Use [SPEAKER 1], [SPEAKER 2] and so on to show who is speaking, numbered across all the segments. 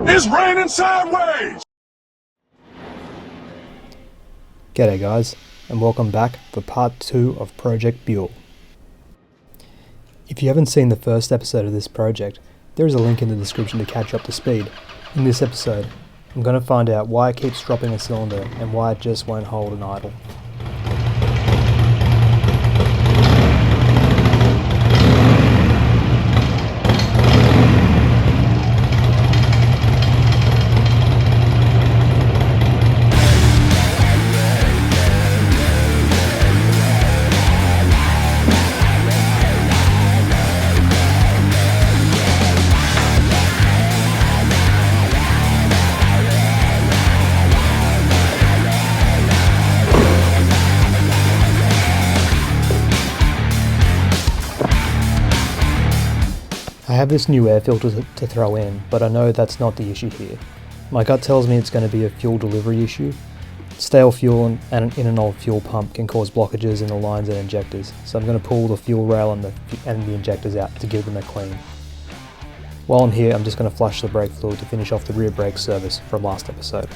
[SPEAKER 1] It's raining sideways!
[SPEAKER 2] G'day guys, and welcome back for part 2 of Project Buell. If you haven't seen the first episode of this project, there is a link in the description to catch up to speed. In this episode, I'm going to find out why it keeps dropping a cylinder and why it just won't hold an idle. I have this new air filter to throw in, but I know that's not the issue here. My gut tells me it's going to be a fuel delivery issue. Stale fuel and in an old fuel pump can cause blockages in the lines and injectors, so I'm going to pull the fuel rail and the injectors out to give them a clean. While I'm here, I'm just going to flush the brake fluid to finish off the rear brake service from last episode.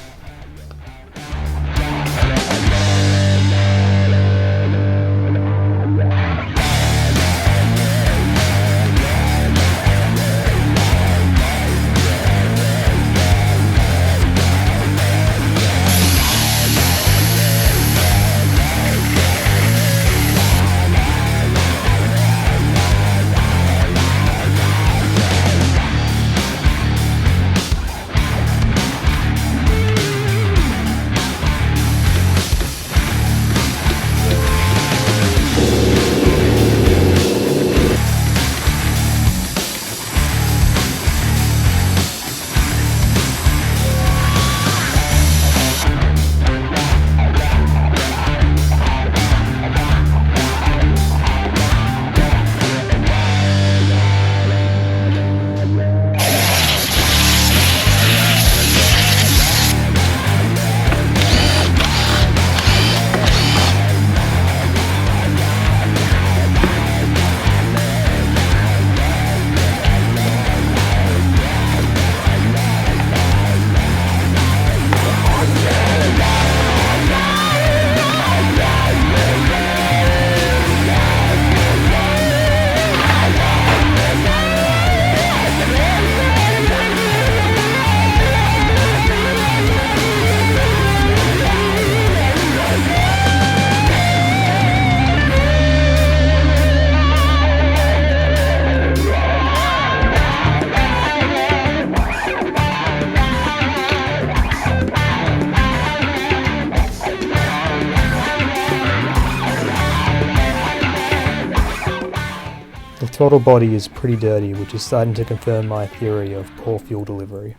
[SPEAKER 2] The throttle body is pretty dirty, which is starting to confirm my theory of poor fuel delivery.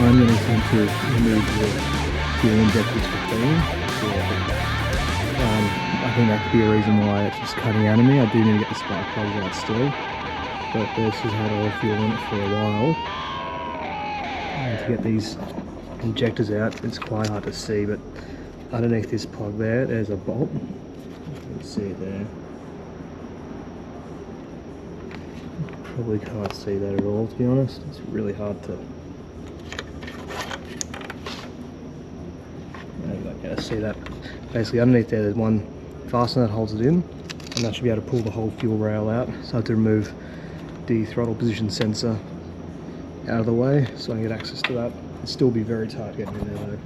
[SPEAKER 3] I'm going to attempt to remove the fuel injectors for cleaning. I think that could be a reason why it's just cutting out of me. I do need to get the spark plugs out still, but this has had all the fuel in it for a while. And to get these injectors out, it's quite hard to see, but underneath this plug there's a bolt. You can see it there. Probably can't see that at all, to be honest. It's really hard to... Yeah, see that. Basically underneath there's one fastener that holds it in, and that should be able to pull the whole fuel rail out. So I have to remove the throttle position sensor out of the way so I can get access to that. It'll still be very tight getting in there though.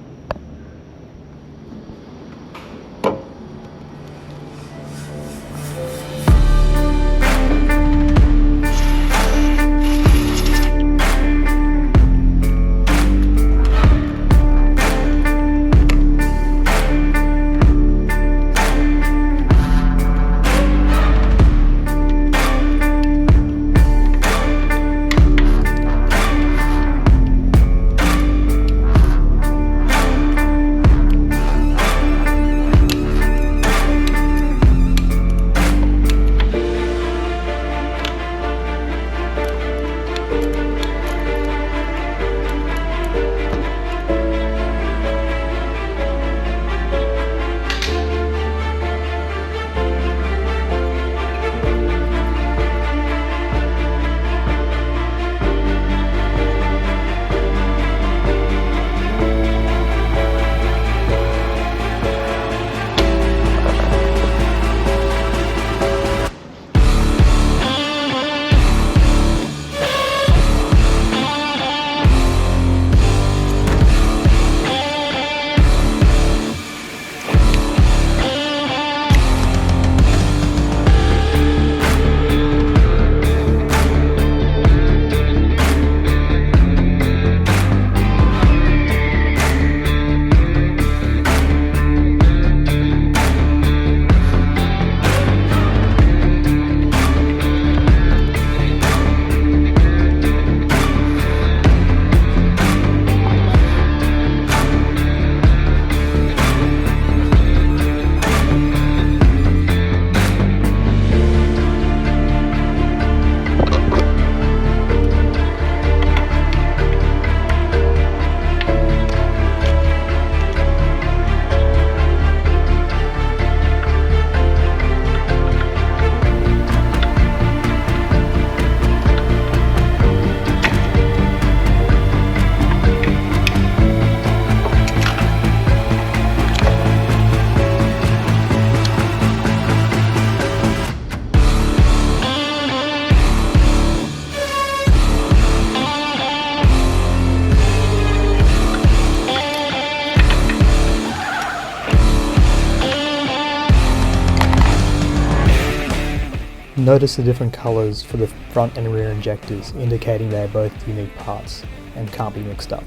[SPEAKER 2] Notice the different colours for the front and rear injectors, indicating they are both unique parts and can't be mixed up.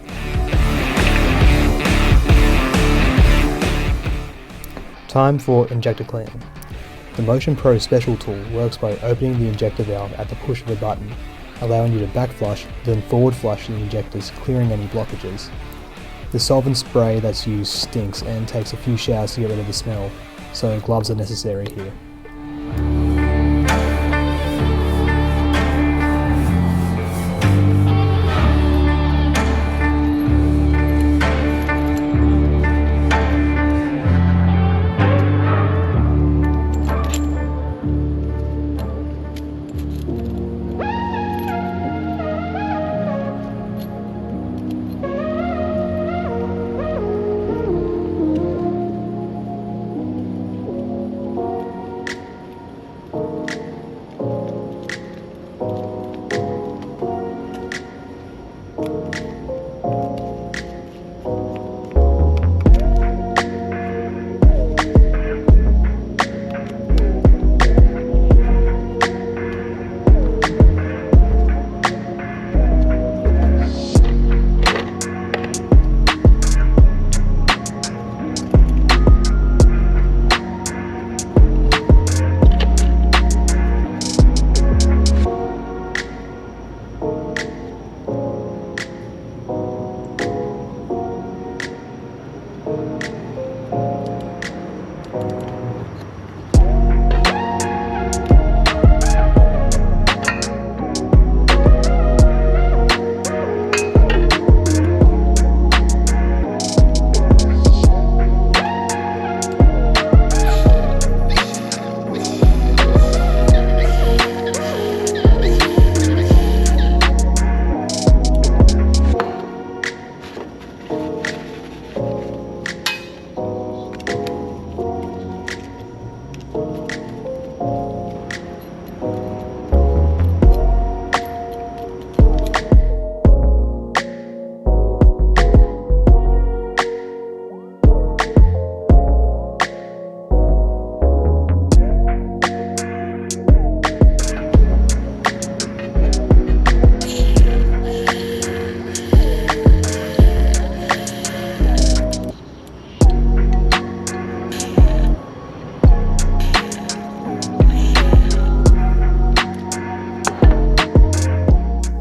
[SPEAKER 2] Time for injector cleaning. The Motion Pro Special tool works by opening the injector valve at the push of a button, allowing you to back flush, then forward flush the injectors, clearing any blockages. The solvent spray that's used stinks and takes a few showers to get rid of the smell, so gloves are necessary here.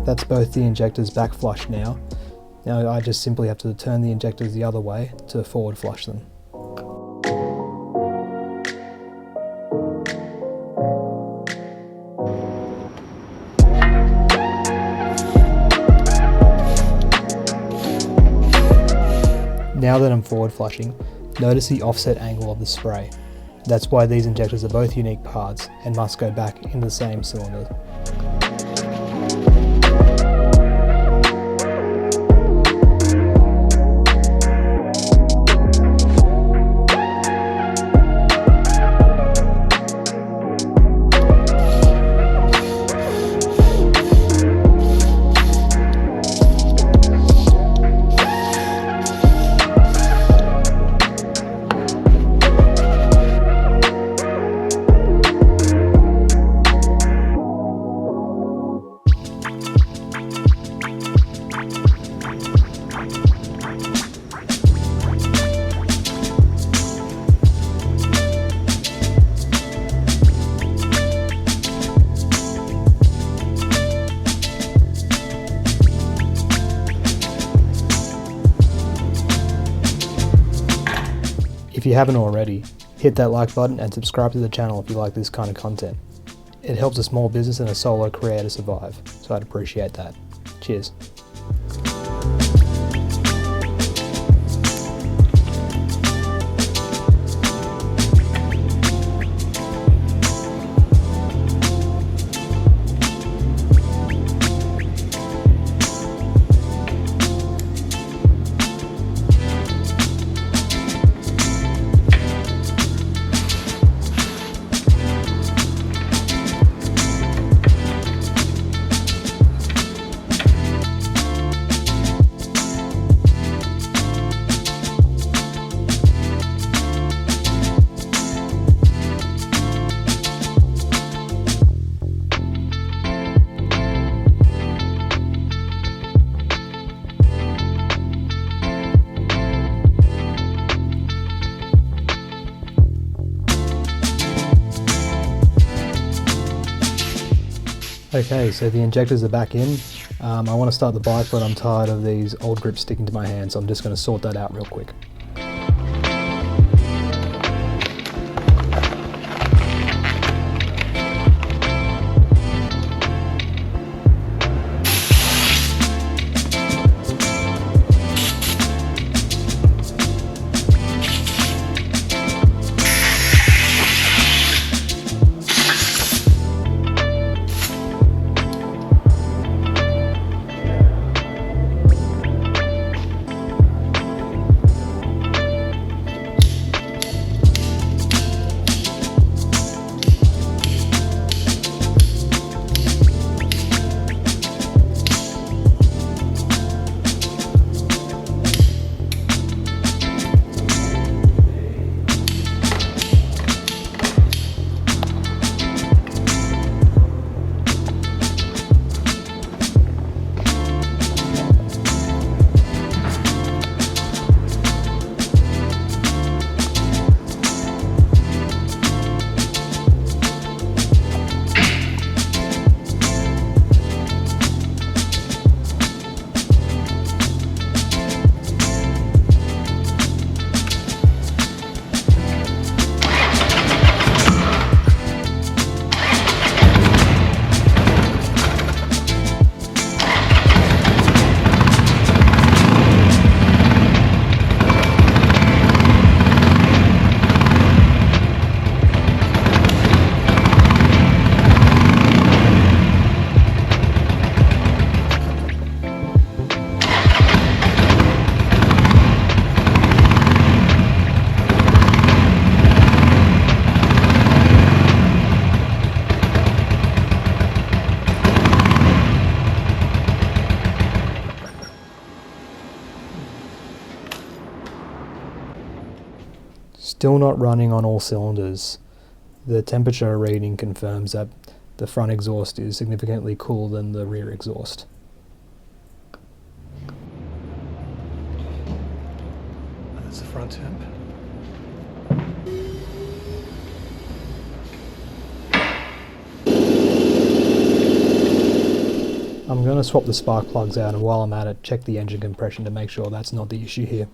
[SPEAKER 2] That's both the injectors back flush now. Now I just simply have to turn the injectors the other way to forward flush them. Now that I'm forward flushing, notice the offset angle of the spray. That's why these injectors are both unique parts and must go back in the same cylinder. If you haven't already, hit that like button and subscribe to the channel if you like this kind of content. It helps a small business and a solo creator survive, so I'd appreciate that. Cheers. Okay, so the injectors are back in. I want to start the bike, but I'm tired of these old grips sticking to my hand, so I'm just going to sort that out real quick. Still not running on all cylinders. The temperature reading confirms that the front exhaust is significantly cooler than the rear exhaust.
[SPEAKER 3] That's the front temp.
[SPEAKER 2] I'm going to swap the spark plugs out, and while I'm at it, check the engine compression to make sure that's not the issue here.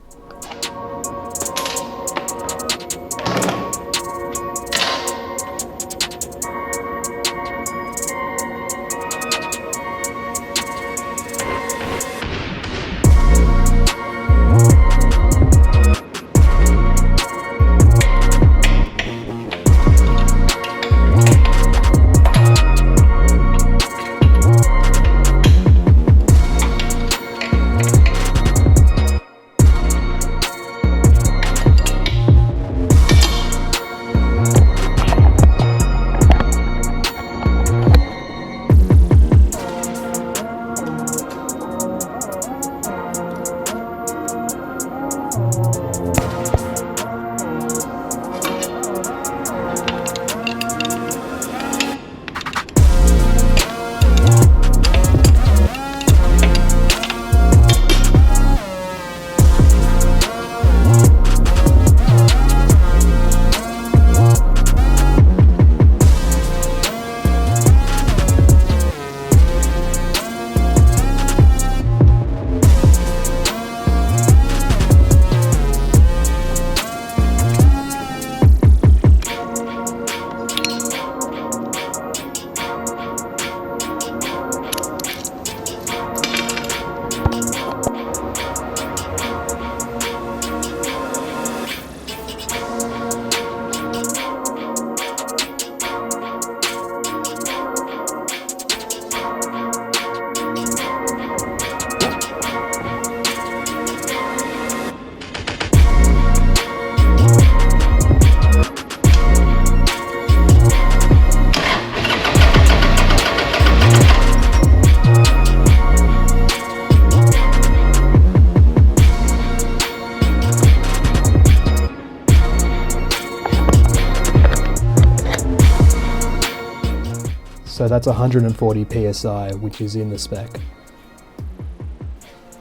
[SPEAKER 2] So that's 140 psi, which is in the spec.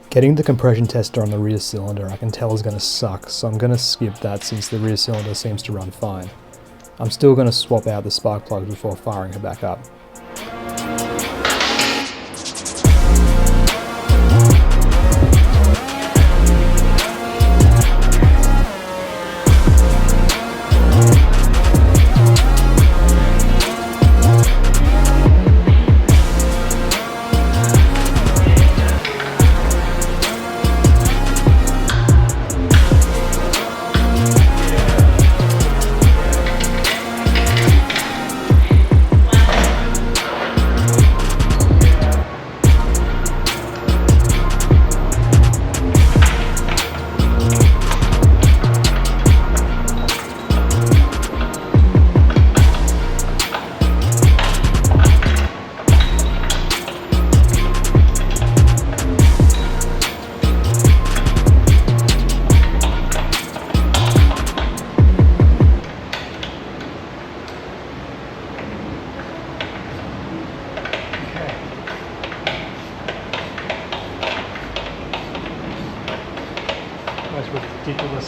[SPEAKER 2] Getting the compression tester on the rear cylinder I can tell is going to suck, so I'm going to skip that since the rear cylinder seems to run fine. I'm still going to swap out the spark plugs before firing her back up.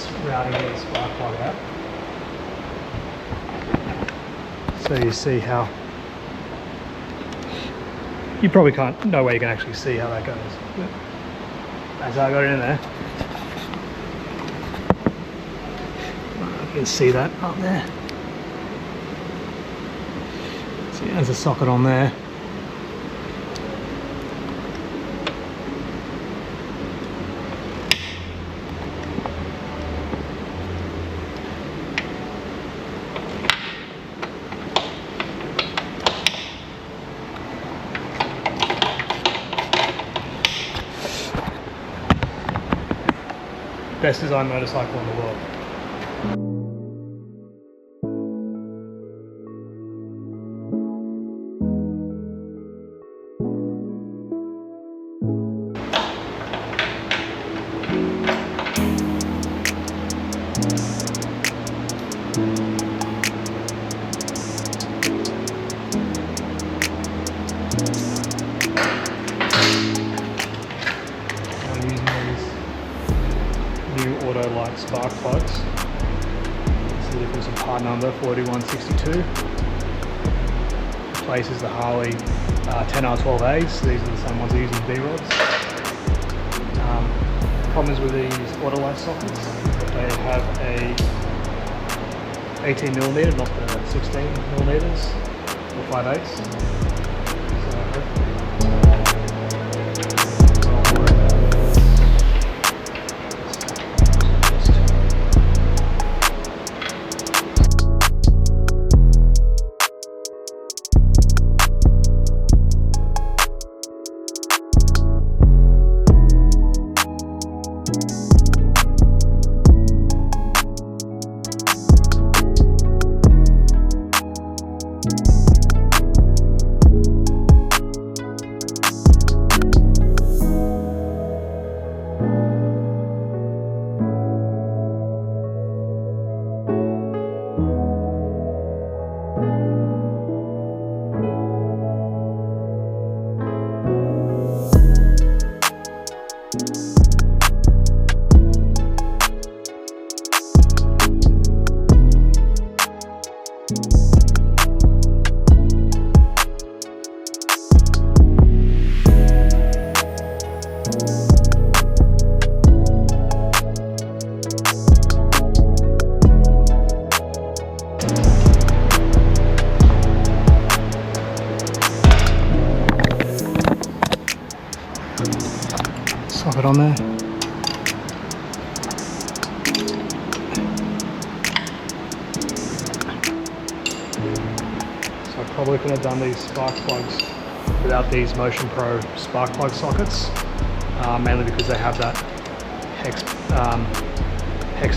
[SPEAKER 2] just routing the spark plug out. So you see how, you probably can't, no way you can actually see how that goes. But as I got it in there, you can see that up there. See, there's a socket on there. Best designed motorcycle in the world. I'm using these new auto light spark plugs. So there's a part number 4162. Replaces the Harley 10R12As. These are the same ones using D-rods. Problems with these auto light sockets, they have a 18mm, not the 16mm or 5/8. Socket on there. So I probably could have done these spark plugs without these Motion Pro spark plug sockets, mainly because they have that hex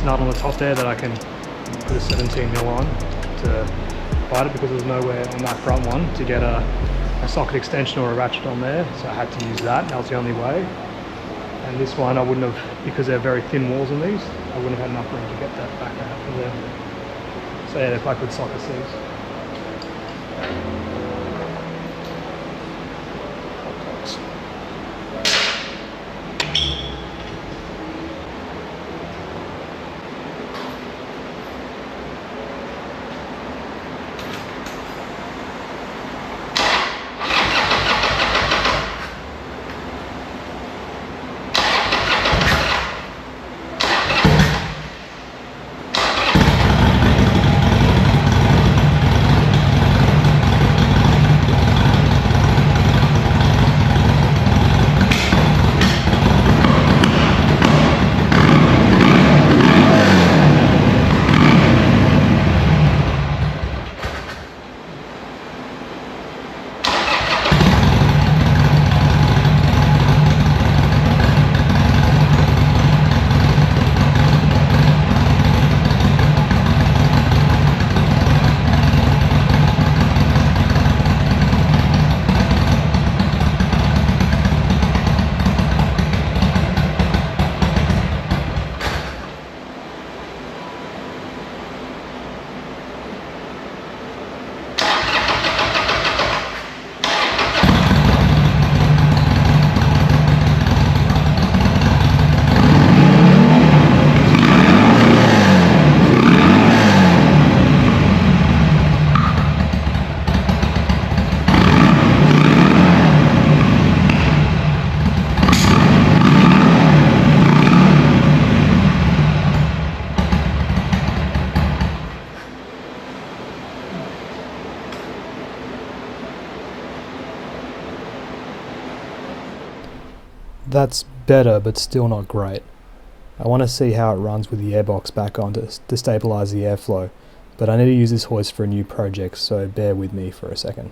[SPEAKER 2] nut on the top there that I can put a 17mm on to bite it, because there's nowhere on that front one to get a socket extension or a ratchet on there, so I had to use that. That was the only way. And this one I wouldn't have, because they're very thin walls on these, I wouldn't have had enough room to get that back out from there. So yeah, they're quite good sockets, these. That's better, but still not great. I want to see how it runs with the airbox back on to stabilise the airflow, but I need to use this hoist for a new project, so bear with me for a second.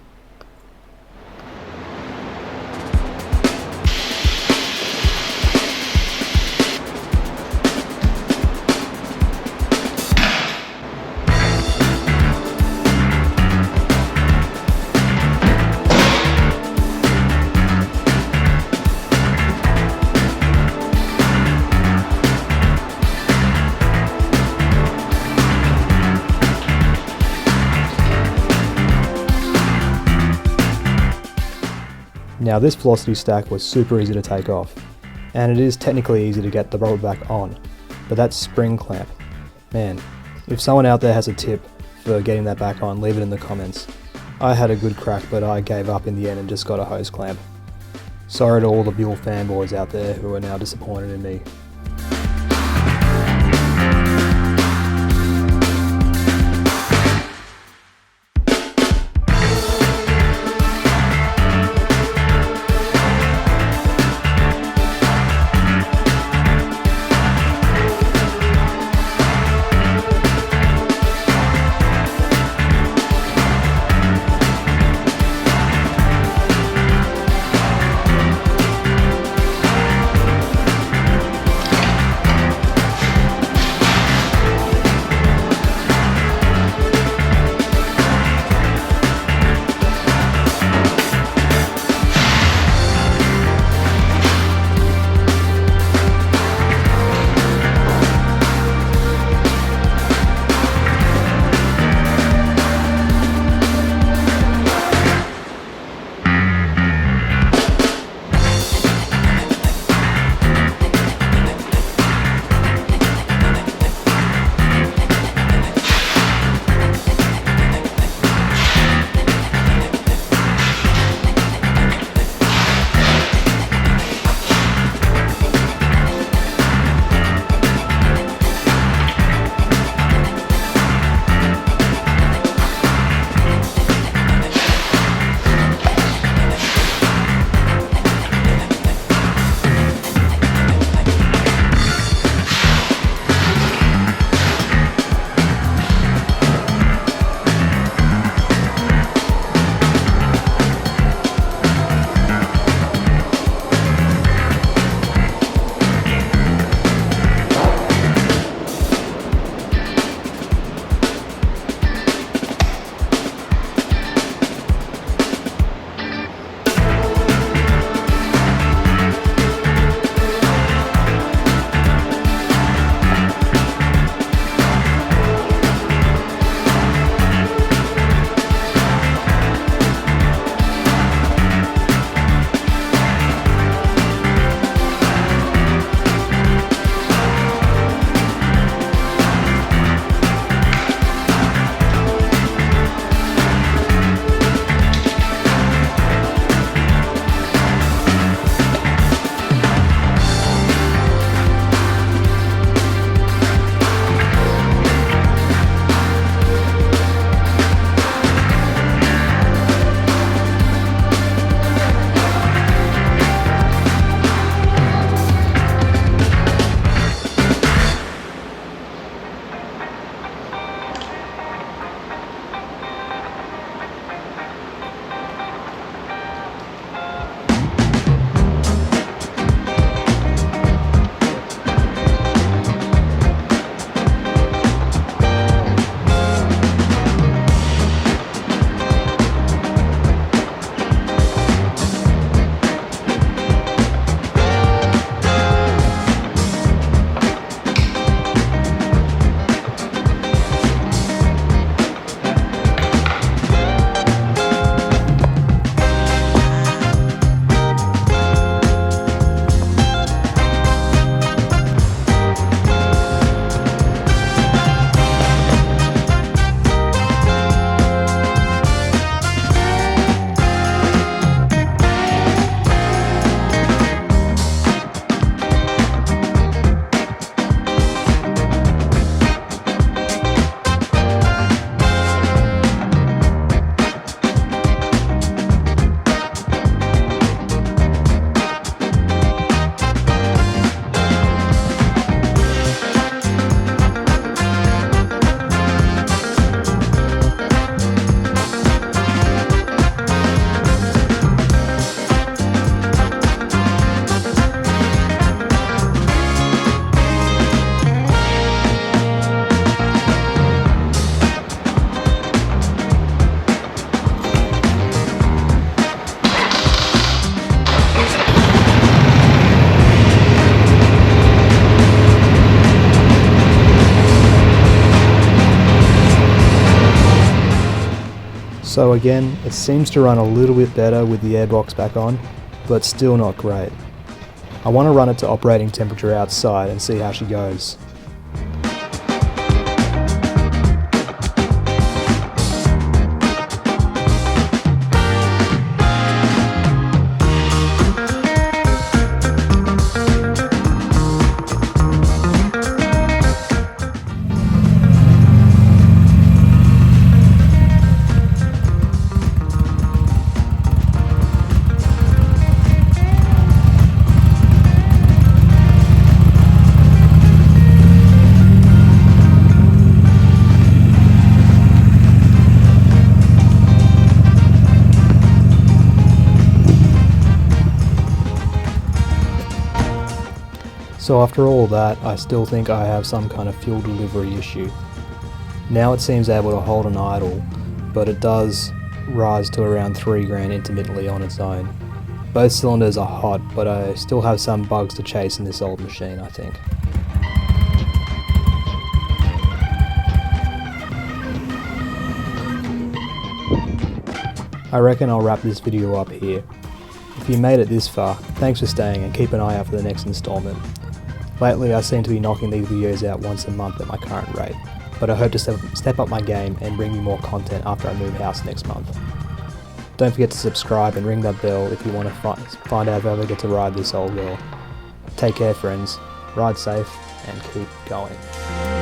[SPEAKER 2] Now this velocity stack was super easy to take off, and it is technically easy to get the rubber back on, but that spring clamp, man, if someone out there has a tip for getting that back on, leave it in the comments. I had a good crack, but I gave up in the end and just got a hose clamp. Sorry to all the Buell fanboys out there who are now disappointed in me. So again, it seems to run a little bit better with the airbox back on, but still not great. I want to run it to operating temperature outside and see how she goes. So after all that, I still think I have some kind of fuel delivery issue. Now it seems able to hold an idle, but it does rise to around 3 grand intermittently on its own. Both cylinders are hot, but I still have some bugs to chase in this old machine, I think. I reckon I'll wrap this video up here. If you made it this far, thanks for staying and keep an eye out for the next installment. Lately I seem to be knocking these videos out once a month at my current rate, but I hope to step up my game and bring you more content after I move house next month. Don't forget to subscribe and ring that bell if you want to find out if I ever get to ride this old girl. Take care friends, ride safe and keep going.